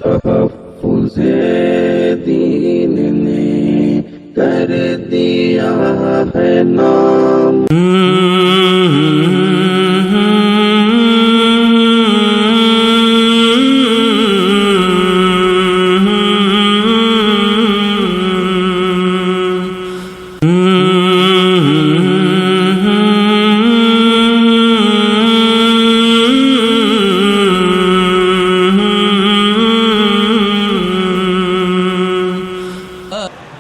تحفظ دین نے کر دیا ہے نام۔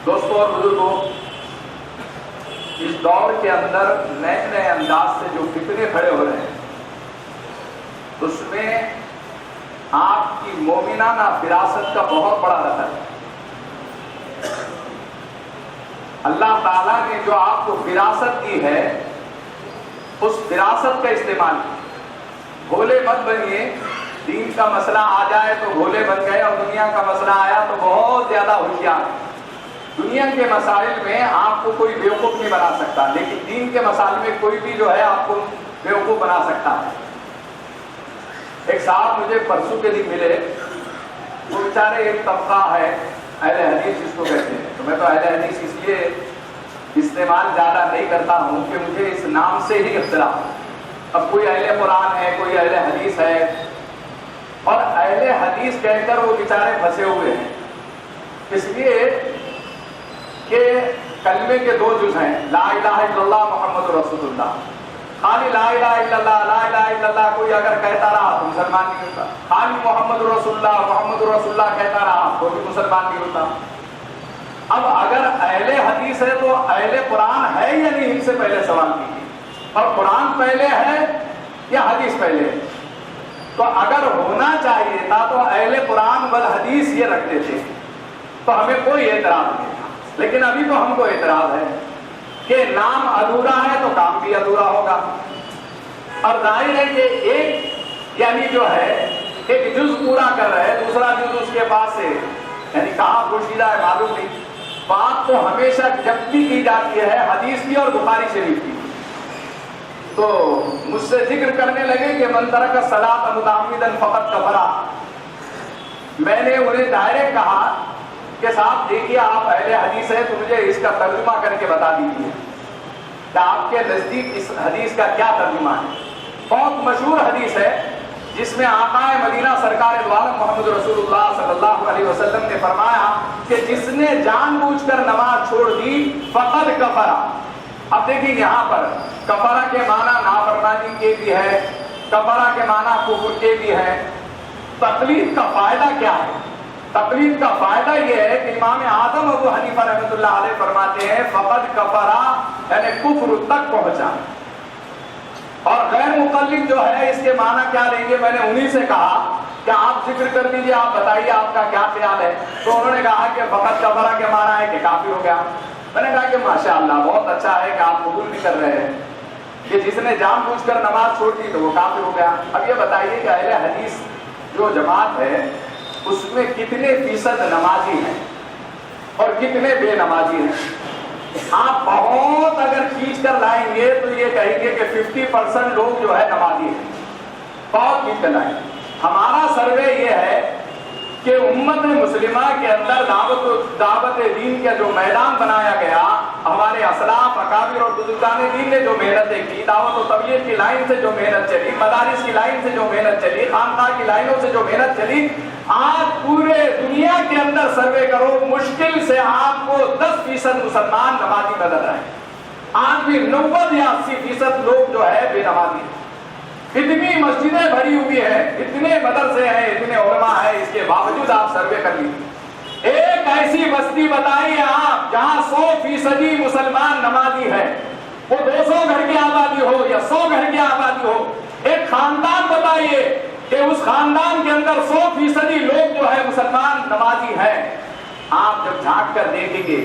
دوستوں اور بزرگوں، اس دور کے اندر نئے نئے انداز سے جو فتنے کھڑے ہو رہے ہیں، اس میں آپ کی مومنانہ فراست کا بہت بڑا دخل ہے۔ اللہ تعالیٰ نے جو آپ کو فراست دی ہے، اس فراست کا استعمال بھولے مت بنیے۔ دین کا مسئلہ آ جائے تو بھولے بن گئے، اور دنیا کا مسئلہ آیا تو بہت زیادہ ہوشیار۔ دنیا کے مسائل میں آپ کو کوئی بیوقوف نہیں بنا سکتا، لیکن دین کے مسائل میں کوئی بھی جو ہے آپ کو بیوقوف بنا سکتا ہے۔ ایک صاحب مجھے پرسوں کے دن ملے، وہ بیچارے ایک طبقہ ہے اہل حدیث جس کو کہتے ہیں، تو میں تو اہل حدیث اس لیے استعمال زیادہ نہیں کرتا ہوں کہ مجھے اس نام سے ہی اختلاف۔ اب کوئی اہل قرآن ہے، کوئی اہل حدیث ہے، اور اہل حدیث کہہ کر وہ بیچارے پھنسے ہوئے ہیں، اس لیے کہ کلمے کے دو جز ہیں، لا الہ الا اللہ محمد رسول اللہ۔ خالی لا الہ الا اللہ، لا الہ الا اللہ کوئی اگر کہتا رہا تو مسلمان نہیں ہوتا، خالی محمد رسول اللہ محمد رسول اللہ کہتا رہا تو بھی مسلمان نہیں ہوتا۔ اب اگر اہل حدیث ہے تو اہل قرآن ہے یا نہیں، ان سے پہلے سوال کیجیے، اور قرآن پہلے ہے یا حدیث پہلے ہے؟ تو اگر ہونا چاہیے تھا تو اہل قرآن والحدیث یہ رکھتے تھے تو ہمیں کوئی اعتراض نہیں تھا، لیکن ابھی تو ہم کو اعتراض ہے کہ نام ادھورا ہے تو کام بھی ادھورا ہوگا۔ اور ظاہر ہے کہ ایک یعنی جو ہے ایک جز پورا کر رہے ہیں، دوسرا جز اس کے پاس سے یعنی کہاں پوشیدہ ہے معلوم نہیں۔ بات تو ہمیشہ جب بھی کی جاتی ہے حدیث کی اور بخاری شریف کی، تو مجھ سے ذکر کرنے لگے کہ من ترک الصلاۃ متعمدا فقد کفر۔ میں نے انہیں ڈائریکٹ کہا کہ صاحب دیکھیے آپ اہل حدیث ہیں تو مجھے اس کا ترجمہ کر کے بتا دیجیے کہ آپ کے نزدیک اس حدیث کا کیا ترجمہ ہے۔ بہت مشہور حدیث ہے جس میں آقا مدینہ سرکار دو عالم محمد رسول اللہ صلی اللہ علیہ وسلم نے فرمایا کہ جس نے جان بوجھ کر نماز چھوڑ دی فقد کفر۔ اب دیکھیں یہاں پر کفرہ کے معنی نافرمانی کے بھی ہے، کفرہ کے معنی کفر کے بھی ہے۔ تقلید کا فائدہ کیا ہے؟ تقلید کا فائدہ یہ ہے کہ امام اعظم ابو حنیفہ رحمۃ اللہ علیہ فرماتے ہیں فقد کفرہ یعنی کفر تک پہنچا۔ اور غیر مقلد جو ہے اس کے معنی کیا لیں گے؟ میں نے انہی سے کہا کہ آپ ذکر کر دیجئے، آپ بتائیے آپ کا کیا خیال ہے؟ تو انہوں نے کہا کہ فقد کفرہ کے معنی ہے کہ کافر ہو گیا۔ میں نے کہا کہ ماشاءاللہ بہت اچھا ہے کہ آپ قبول بھی کر رہے ہیں کہ جس نے جان بوجھ کر نماز چھوڑ دی تو وہ کافر ہو گیا۔ اب یہ بتائیے کہ اہل حدیث جو جماعت ہے اس میں کتنے فیصد نمازی ہیں اور کتنے بے نمازی ہیں؟ آپ بہت اگر کھینچ کر لائیں گے تو یہ کہیں گے کہ 50% لوگ جو ہے نمازی ہیں، بہت کھینچ کر لائیں۔ ہمارا سروے یہ ہے کہ امت مسلمہ کے اندر دعوت دین کا جو میدان بنایا گیا، ہمارے اسلاف اکابر اور بزرگان دین نے جو محنتیں کی، دعوت و تبلیغ کی لائن سے جو محنت چلی، مدارس کی لائن سے جو محنت چلی، خانقاہ کی لائنوں سے جو محنت چلی، آج پورے دنیا کے اندر سروے کرو مشکل سے آپ کو 10% مسلمان نمازی نظر آئے۔ آج بھی 90 یا 80% لوگ جو ہے بے نمازی ہیں۔ اتنی مسجدیں بھری ہوئی ہیں، اتنے مدرسے ہیں، اتنے علماء ہیں، اس کے باوجود آپ سروے کر لیجیے۔ ایک ایسی بستی بتائیے آپ جہاں 100% مسلمان نمازی ہے، وہ 200 گھر کی آبادی ہو یا 100 گھر کی آبادی ہو۔ ایک خاندان بتائیے کہ اس خاندان کے اندر 100% لوگ جو ہے مسلمان نمازی ہیں۔ آپ جب جھانک کر دیکھیں گے،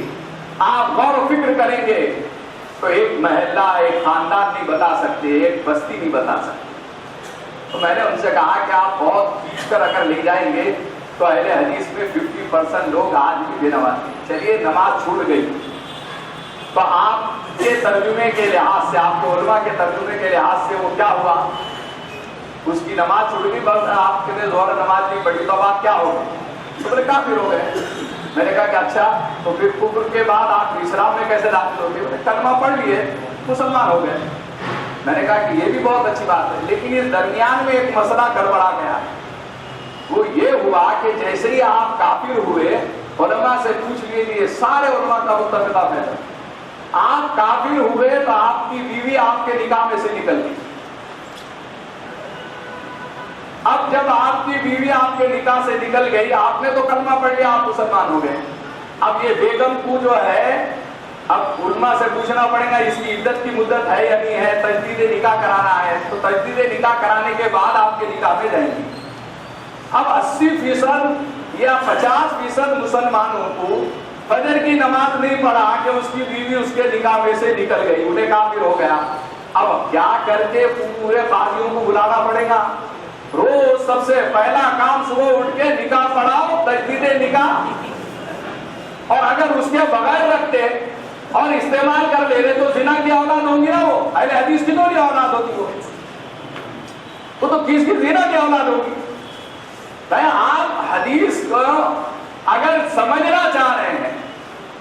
آپ غور و فکر کریں گے تو ایک محلہ ایک خاندان نہیں بتا سکتے، ایک بستی نہیں بتا سکتے۔ تو میں نے ان سے کہا کہ آپ بہت کھینچ کر اگر لے جائیں گے تو اہل حدیث میں 50% لوگ آج بھی بے نمازی۔ چلیے نماز چھوٹ گئی تو آپ کے ترجمے کے لحاظ سے، آپ کے علماء کے ترجمے کے لحاظ سے وہ کیا ہوا؟ اس کی نماز چھوٹ گئی، بس آپ کے ظہر نماز نہیں پڑھی تو اب آپ کیا ہوگی؟ تو بولے کافر ہو گئے. میں نے کہا کہ اچھا تو پھر کفر کے بعد آپ اسلام میں کیسے داخل ہو گئے؟ بولے کلمہ پڑھ لیے مسلمان ہو گئے. میں نے کہا کہ یہ بھی بہت اچھی بات ہے، لیکن اس درمیان میں ایک مسئلہ گڑبڑا گیا. وہ یہ ہوا کہ جیسے ہی آپ کافر ہوئے علماء سے پوچھ لیجیے، سارے علماء کا متفقہ ہے آپ کافر ہوئے تو آپ کی بیوی آپ کے نکاح میں سے نکل گئی. اب جب آپ کی بیوی آپ کے نکاح سے نکل گئی، آپ نے تو کلمہ پڑھ لیا، آپ مسلمان ہو گئے. اب یہ بیگم کو جو ہے اب علماء سے پوچھنا پڑے گا اس کی عدت کی مدت ہے یا نہیں ہے، تجدید نکاح کرانا ہے تو تجدید نکاح کرانے کے بعد آپ کے نکاح میں جائیں گی. اب 80% یا 50% مسلمانوں کو فجر کی نماز نہیں پڑھا کہ اس کی بیوی اس کے نکاح میں سے نکل گئی، انہیں کافر ہو گیا. اب کیا کر کے پورے قاضیوں کو بلانا پڑے گا، روز سب سے پہلا کام صبح اٹھ کے نکاح پڑھاؤ، تجدید نکاح. اور اگر اس کے بغیر رکھتے اور استعمال کر لے رہے تو زنا کی اولاد ہوں گی نا، وہ اہل حدیث کی تو نہیں اولاد ہوتی، وہ تو کس کی زنا کی اولاد ہوگی. آپ حدیث کو اگر سمجھنا چاہ رہے ہیں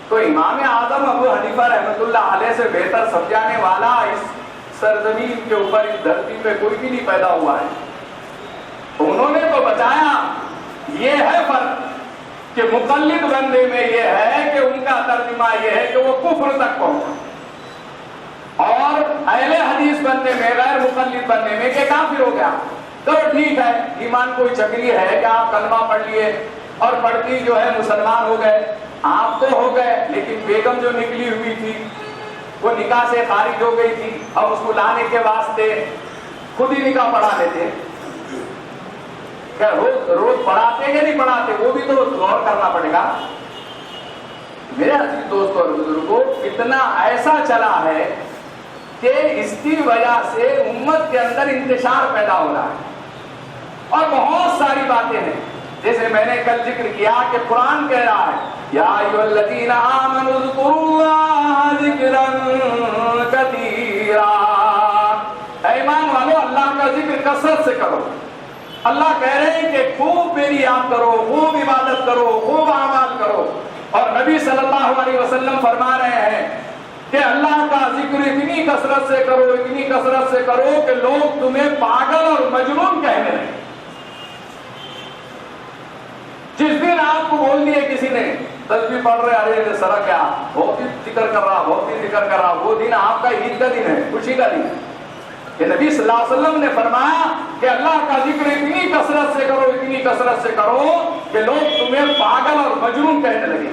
تو امام اعظم ابو حنیفہ رحمۃ اللہ علیہ سے بہتر سمجھانے والا اس سرزمین کے اوپر اس دھرتی پہ کوئی بھی نہیں پیدا ہوا ہے. انہوں نے تو بتایا یہ ہے فرق کہ مقلد بندے میں یہ ہے کہ ان کا ترجمہ یہ ہے کہ وہ کفر تک پہنچا، اور اہل حدیث بننے میں، غیر مقلد بننے میں کہ کافر ہو گیا. تو ٹھیک ہے، ایمان کوئی چکری ہے کہ آپ کلمہ پڑھ لیے اور پڑھتی جو ہے مسلمان ہو گئے، آپ تو ہو گئے، لیکن بیگم جو نکلی ہوئی تھی وہ نکاح سے خارج ہو گئی تھی، اب اس کو لانے کے واسطے خود ہی نکاح پڑھا لیتے. کیا روز پڑھاتے یا نہیں پڑھاتے وہ بھی تو غور کرنا پڑے گا. میرے عزیز دوستوں اور بزرگوں، فتنہ ایسا چلا ہے کہ اس کی وجہ سے امت کے اندر انتشار پیدا ہو رہا ہے، اور بہت ساری باتیں ہیں. جیسے میں نے کل ذکر کیا کہ قرآن کہہ رہا ہے یا ایھا الذین آمنوا اذکروا اللہ ذکرا کثیرا، ایمان والو اللہ کا ذکر کثرت سے کرو. اللہ کہہ رہے ہیں کہ خوب میری یاد کرو، خوب عبادت کرو، خوب اعمال کرو. اور نبی صلی اللہ علیہ وسلم فرما رہے ہیں کہ اللہ کا ذکر اتنی کثرت سے کرو، اتنی کثرت سے کرو کہ لوگ تمہیں پاگل اور مجنون کہنے لگیں. جس دن آپ کو بول دیے کسی نے تسبیح پڑھ رہے، ارے سرا کیا بہت ہی ذکر کر رہا، بہت ہی ذکر کر رہا، وہ دن آپ کا عید کا دن ہے، خوشی کا دن ہے. کہ نبی صلی اللہ علیہ وسلم نے فرمایا کہ اللہ کا ذکر اتنی کثرت سے کرو، اتنی کثرت سے کرو کہ لوگ تمہیں پاگل اور مجنون کہنے لگے.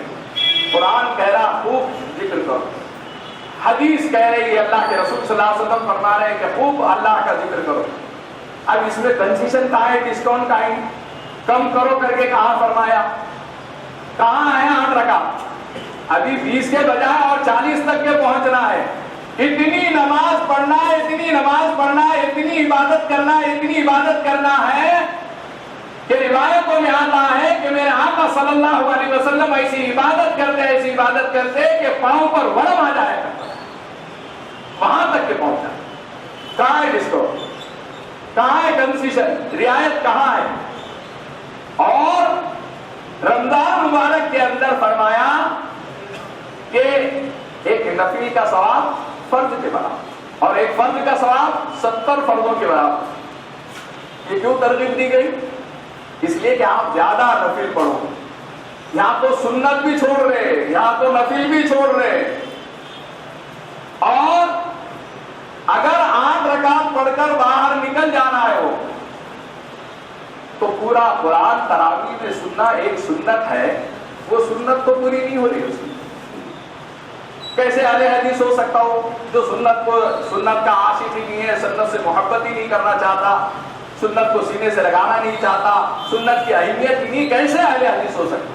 قرآن کہہ رہا خوب ذکر کرو، حدیث کہہ رہی ہے، اللہ کے رسول صلی اللہ علیہ وسلم فرما رہے ہیں کہ خوب اللہ کا ذکر کرو. اب اس میں کنسیشن کہاں ہے، ڈسکاؤنٹ کہاں ہے، کم کرو کر کے کہاں فرمایا، کہاں ہے 8 رکعت، ابھی 20 کے بجائے اور 40 تک کے پہنچنا ہے. اتنی نماز پڑھنا ہے، اتنی نماز پڑھنا ہے، اتنی عبادت کرنا ہے، اتنی عبادت کرنا ہے کہ روایتوں میں آتا ہے کہ میرے آقا صلی اللہ علیہ وسلم ایسی عبادت کرتے کہ پاؤں پر ورم آ جائے گا، وہاں تک کے پہنچا. کہاں ہے ڈسکاؤنٹ، کہاں ہے کنسیشن، رعایت کہاں ہے. اور رمضان مبارک کے اندر فرمایا کہ ایک نفلی کا ثواب فرض کے برابر اور ایک فرض کا ثواب 70 فرضوں کے برابر. یہ کیوں ترغیب دی گئی؟ اس لیے کہ آپ زیادہ نفل پڑھو. یہاں تو سنت بھی چھوڑ رہے، یہاں تو نفل بھی چھوڑ رہے. اور اگر 8 رکعت پڑھ کر باہر نکل جانا ہے ہو تو پورا قرآن تراویح میں سننا ایک سنت ہے، وہ سنت تو پوری نہیں ہو رہی. اس کی کیسے اہل حدیث ہو سکتا ہو جو سنت کا عاشق ہی نہیں ہے، سنت سے محبت ہی نہیں کرنا چاہتا، سنت کو سینے سے لگانا نہیں چاہتا، سنت کی اہمیت ہی نہیں، کیسے اہل حدیث ہو سکتا؟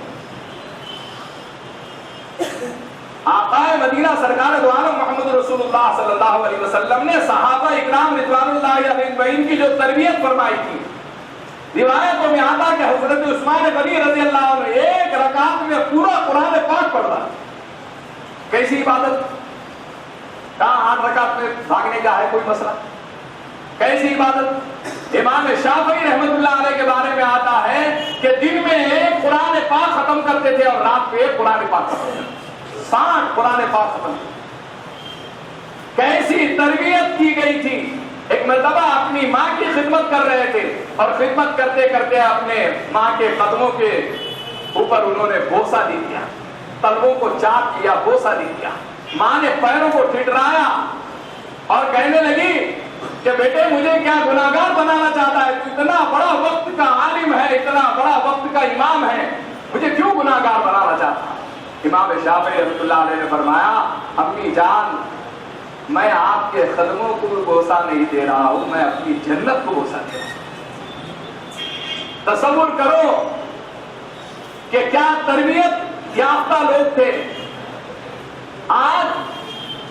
آقا مدینہ سرکار دو عالم محمد رسول اللہ صلی اللہ علیہ وسلم نے صحابہ اکرام رضوان اللہ علیہ اجمعین کی جو تربیت فرمائی تھی، روایتوں میں آتا کہ حضرت عثمان غنی رضی اللہ عنہ 1 رکعت میں پورا قرآن پاک پڑھ رہا. کیسی عبادت؟ کہاں 8 رکعت میں بھاگنے کا ہے کوئی مسئلہ؟ کیسی عبادت؟ امام شافعی رحمت اللہ علیہ کے بارے میں آتا ہے کہ دن میں ایک قرآن پاک ختم کرتے تھے اور رات پہ قرآن پاک ختم کرتے تھے، 60 قرآن پاک ختم۔ کیسی تربیت کی گئی تھی۔ ایک مرتبہ اپنی ماں کی خدمت کر رہے تھے اور خدمت کرتے کرتے اپنے ماں کے قدموں کے اوپر انہوں نے بوسہ دے دیا، تلووں کو چاٹ کیا، بوسہ دے دیا۔ ماں نے پیروں کو ٹھٹرایا اور کہنے لگی کہ بیٹے مجھے کیا گناہگار بنانا چاہتا ہے؟ تو اتنا بڑا وقت کا عالم ہے، اتنا بڑا وقت کا امام ہے، مجھے کیوں گناہگار بنانا چاہتا ہے؟ امام شافعی رحمۃ اللہ علیہ نے فرمایا امی جان میں آپ کے قدموں کو بوسہ نہیں دے رہا ہوں، میں اپنی جنت کو بوسہ دے رہا ہوں۔ تصور کرو کہ کیا تربیت یافتہ لوگ تھے۔ آج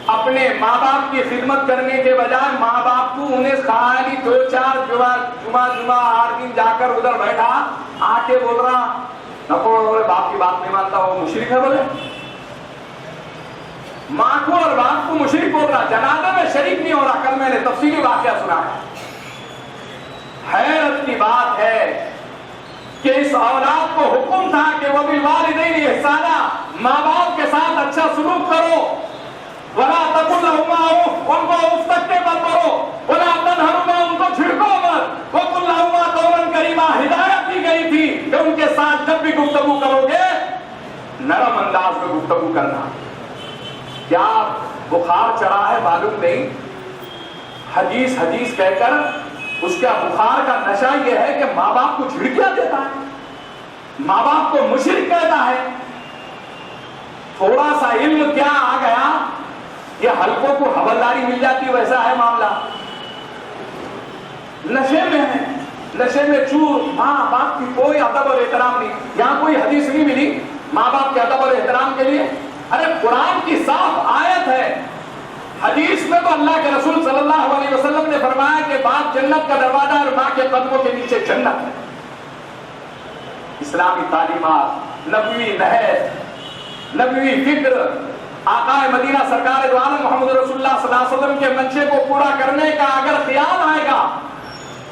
اپنے ماں باپ کی خدمت کرنے کے بجائے ماں باپ کو انہیں خالی 2-4 جمعہ 8 دن جا کر ادھر بیٹھا آ کے بول رہا نکو باپ کی بات نہیں مانتا وہ مشرک ہے، بولے ماں کو اور باپ کو مشرک بول رہا، جنازے میں شریک نہیں ہو رہا۔ کل میں نے تفصیلی واقعہ سنا ہے۔ حیرت کی بات ہے کہ اس اولاد کو حکم تھا کہ وہ بالوالدین احسانا، ماں باپ کے ساتھ اچھا سلوک کرو، ولا تقل لهما اف، ان کو اف تک کے مت کرو، ولا تنہرهما، ان کو جھڑکو مت، وقل لهما قولا کریما، ہدایت دی گئی تھی کہ ان کے ساتھ جب بھی گفتگو کرو گے نرم انداز میں گفتگو کرنا۔ کیا بخار چڑھا ہے معلوم نہیں، حدیث کہہ کر اس کا بخار کا نشہ یہ ہے کہ ماں باپ کو جھڑکیاں دیتا ہے، ماں باپ کو مشرک کہتا ہے۔ تھوڑا سا علم کیا آ گیا، یہ حلقوں کو حوالداری مل جاتی، ویسا ہے معاملہ۔ نشے میں ہے، نشے میں چور، ماں باپ کی کوئی ادب اور احترام نہیں۔ یہاں کوئی حدیث نہیں ملی ماں باپ کے ادب اور احترام کے لیے۔ ارے قرآن کی صاف آیت ہے، حدیث میں تو اللہ کے رسول صلی اللہ علیہ وسلم نے فرمایا کہ باپ جنت کا دروازہ اور ماں کے قدموں کے نیچے جنت ہے۔ اسلامی تعلیمات، نبوی نہج، نبوی فکر، آقا مدینہ سرکار دو عالم محمد رسول اللہ صلی اللہ علیہ وسلم کے منشے کو پورا کرنے کا اگر خیال آئے گا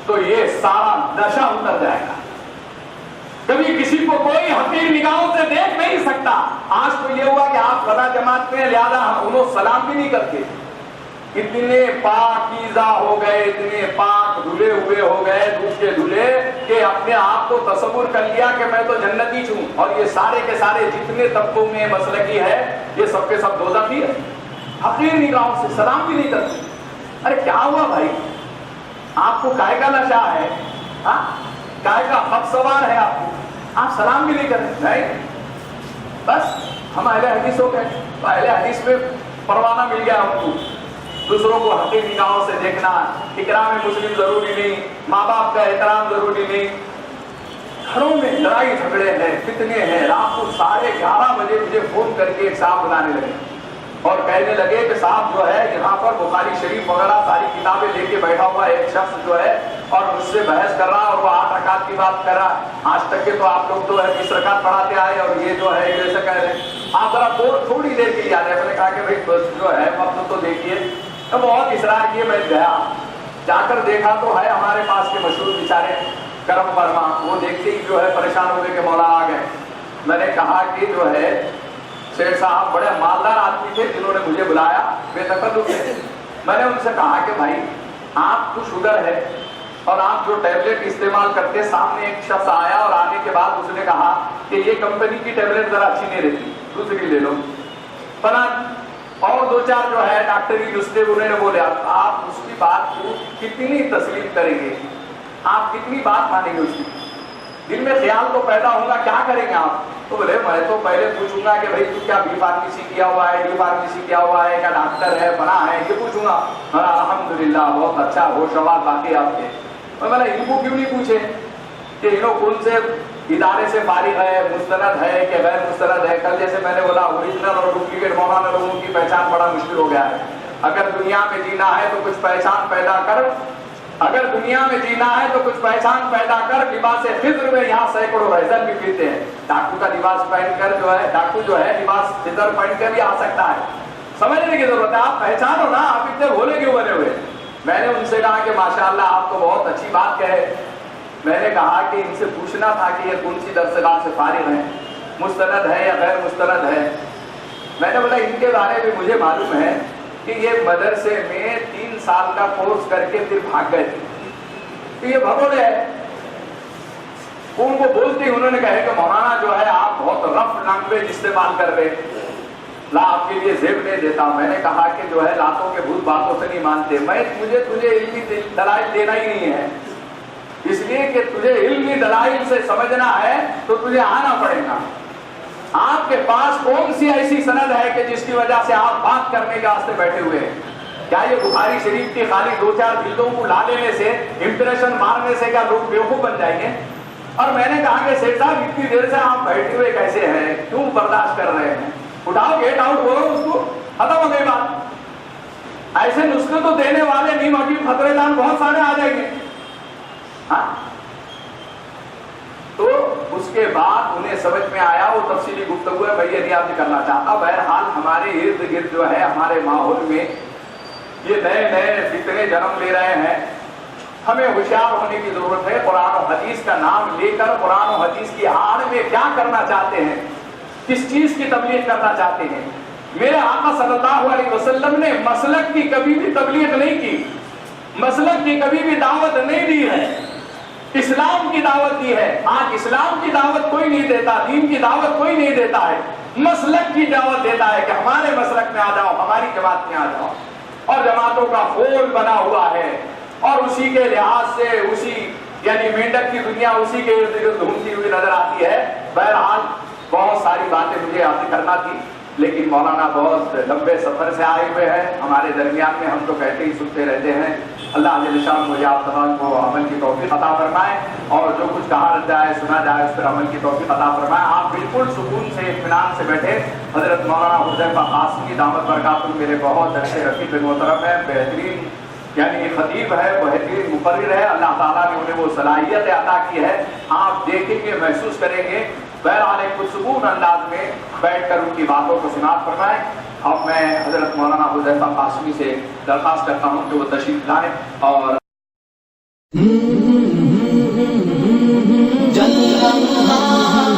تو یہ سارا نشہ اتر جائے گا۔ کبھی کسی کو کوئی حقیر نگاہوں سے دیکھ نہیں سکتا۔ آج تو یہ ہوا کہ آپ فضا جماعت میں لہذا انہوں سلام بھی نہیں کرتے۔ اتنے پاکیزہ ہو گئے، اتنے پاک دھلے ہوئے ہو گئے، دودھ کے دھلے، کہ اپنے آپ کو تصور کر لیا کہ میں تو جنتی ہوں، اور یہ سارے کے سارے جتنے طبقوں میں مسلکی ہے یہ سب کے سب دوزخی ہے۔ حقیر نگاہوں سے سلام بھی نہیں کرتے۔ ارے کیا ہوا بھائی، آپ کو کائے کا نشہ ہے، کائے کا خط سوار ہے، آپ کو آپ سلام بھی نہیں کرتے؟ نہیں، بس ہم اہل حدیث ہو گئے، تو اہل حدیث میں پروانہ مل گیا ہم کو۔ دوسروں کو حقیر نگاہوں سے دیکھنا، اکرام مسلم ضروری نہیں، ماں باپ کا احترام ضروری نہیں۔ گھروں میں لڑائی جھگڑے ہیں، فتنے ہیں۔ رات کو 11:30 بجے مجھے فون کر کے ایک صاحب بلانے لگے اور کہنے لگے کہ صاحب جو ہے یہاں پر بخاری شریف وغیرہ ساری کتابیں لے کے بیٹھا ہوا ایک شخص جو ہے اور مجھ سے بحث کر رہا، اور وہ 8 رکعت کی بات کر رہا۔ آج تک کے تو آپ لوگ تو ہے 20 رکعت پڑھاتے آئے اور یہ جو ہے ایسا کہہ رہے ہیں، آپ ذرا تھوڑی دیر کے لیے آ جائے۔ میں نے کہا کہ بھائی بس جو ہے وقت تو دیکھیے۔ تو بہت اصرار کیے، میں گیا، جا کر دیکھا تو ہے ہمارے پاس کے مشہور بیچارے کرم ورما، وہ دیکھتے ہی جو ہے پریشان ہو گئے کہ مولا آ گئے۔ میں نے کہا کہ جو ہے شیخ صاحب بڑے مالدار آدمی تھے جنہوں نے مجھے بلایا، بے تکلف تھے۔ میں نے ان سے کہا کہ بھائی آپ کو شوگر ہے اور آپ جو ٹیبلٹ استعمال کرتے، سامنے ایک شخص آیا اور آنے کے بعد اس نے کہا کہ یہ کمپنی کی ٹیبلٹ ذرا اچھی نہیں رہتی، دوسری لے لو۔ فلاں اور 2-4 جو ہے ڈاکٹری نسخے انہوں نے بولے، آپ اس کی بات کو کتنی تسلیم کریں گے، آپ کتنی بات مانیں گے اس کی؟ دل میں خیال تو پیدا ہوگا، کیا کریں گے آپ؟ تو بولے میں تو پہلے پوچھوں گا کہ بھائی تو کیا بی فارمیسی کیا ہوا ہے، ڈی فارمیسی کیا ہوا ہے، کیا ڈاکٹر ہے، بنا ہے، یہ پوچھوں گا۔ الحمدللہ بہت اچھا، ہوش آواز باقی آپ کے۔ میں نے ان کو کیوں نہیں پوچھے کہ انہوں کون سے ادارے سے فارغ ہے، مستند ہے کہ غیر مستند ہے؟ کل جیسے میں نے بولا اوریجنل اور ڈپلیکیٹ مولانا لوگوں کی پہچان بڑا مشکل ہو گیا ہے۔ اگر دنیا میں جینا ہے تو کچھ پہچان پیدا کر، اگر دنیا میں جینا ہے تو کچھ پہچان پیدا کر۔ لباس فضر میں یہاں سینکڑوں رہزن بھی پھرتے ہیں، ڈاکو کا لباس پہن کر جو ہے، ڈاکو جو ہے لباس فضر پہن کر بھی آ سکتا ہے۔ سمجھنے کی ضرورت ہے، آپ پہچانو نا، آپ اتنے بھولے کیوں بنے ہوئے؟ میں نے ان سے کہا کہ ماشاءاللہ آپ تو بہت اچھی بات کہے، میں نے کہا کہ ان سے پوچھنا تھا کہ یہ کون سی درسگاہ سے فارغ ہیں، مستند ہے یا غیر مستند ہے؟ میں نے بولا ان کے بارے میں مجھے معلوم ہے کہ یہ مدرسے میں 3 سال کا کورس کر کے پھر بھاگ گئے تھے، تو یہ بھگوڑے ہے۔ ان کو بولتے انہوں نے کہا کہ مولانا جو ہے آپ بہت رف لینگویج استعمال کر رہے، لا آپ کے لیے زیب نہیں دیتا۔ میں نے کہا کہ جو ہے لاتوں کے بھوت باتوں سے نہیں مانتے، مجھے تجھے علمی دلائل دینا ہی نہیں ہے، اس لیے کہ تجھے علمی دلائل سے سمجھنا ہے تو تجھے آنا پڑے گا۔ آپ کے پاس کون سی ایسی سند ہے کہ جس کی وجہ سے آپ بات کرنے کے واسطے بیٹھے ہوئے ہیں؟ کیا یہ بخاری شریف کی خالی 2-4 جلدوں کو لا لینے سے، امپریشن مارنے سے کیا لوگ بیوقوف بن جائیں گے؟ اور میں نے کہا کہ سیٹ صاحب اتنی دیر سے آپ بیٹھے ہوئے کیسے ہیں، کیوں برداشت کر رہے ہیں؟ اٹھاؤ گیٹ آؤٹ بولو اس کو، ختم ہو گئی بات۔ ایسے نسخے تو دینے والے نیم حکیم خطرے دان بہت سارے آ جائیں گے۔ ہاں تو اس کے بعد انہیں سمجھ میں آیا، وہ تفصیلی گفتگو ہے، میں یہ نہیں آپ سے کرنا چاہتا۔ بہرحال ہمارے ارد گرد جو ہے ہمارے ماحول میں یہ نئے فتنے جنم لے رہے ہیں، ہمیں ہوشیار ہونے کی ضرورت ہے۔ قرآن و حدیث کا نام لے کر قرآن و حدیث کی آڑ میں کیا کرنا چاہتے ہیں، کس چیز کی تبلیغ کرنا چاہتے ہیں؟ میرے آقا صلی اللہ علیہ وسلم نے مسلک کی کبھی بھی تبلیغ نہیں کی، مسلک کی کبھی بھی دعوت نہیں دی ہے، اسلام کی دعوت دی ہے۔ آج اسلام کی دعوت کوئی نہیں دیتا، دین کی دعوت کوئی نہیں دیتا ہے، مسلک کی دعوت دیتا ہے کہ ہمارے مسلک میں آ جاؤ، ہماری جماعت میں آ جاؤ، اور جماعتوں کا پھول بنا ہوا ہے، اور اسی کے لحاظ سے اسی یعنی مینڈک کی دنیا اسی کے ارد گرد گھومتی ہوئی نظر آتی ہے۔ بہرحال بہت ساری باتیں مجھے عرض کرنا تھی، لیکن مولانا بہت لمبے سفر سے آئے ہوئے ہیں ہمارے درمیان میں، ہم تو کہتے ہی سنتے رہتے ہیں۔ اللہ جل شان مجھے آپ تمام کو عمل کی توفیق عطا فرمائے، اور جو کچھ کہا جائے سنا جائے اس پر عمل کی توفیق عطا فرمائے۔ آپ بالکل سکون سے اطمینان سے بیٹھے۔ حضرت مولانا حذیفہ قاسمی دامت برکاتہ میرے بہت اچھے رفیق محترم ہیں، بہترین یعنی خطیب ہے، بہترین مقرر ہے، اللہ تعالیٰ نے انہیں وہ صلاحیت عطا کی ہے، آپ دیکھیں گے محسوس کریں گے۔ بہرحال ایک پرسکون انداز میں بیٹھ کر ان کی باتوں کو سماعت فرمائیں۔ اب میں حضرت مولانا حذیفہ قاسمی سے درخواست کرتا ہوں کہ وہ تشریف لائیں اور جل اللہ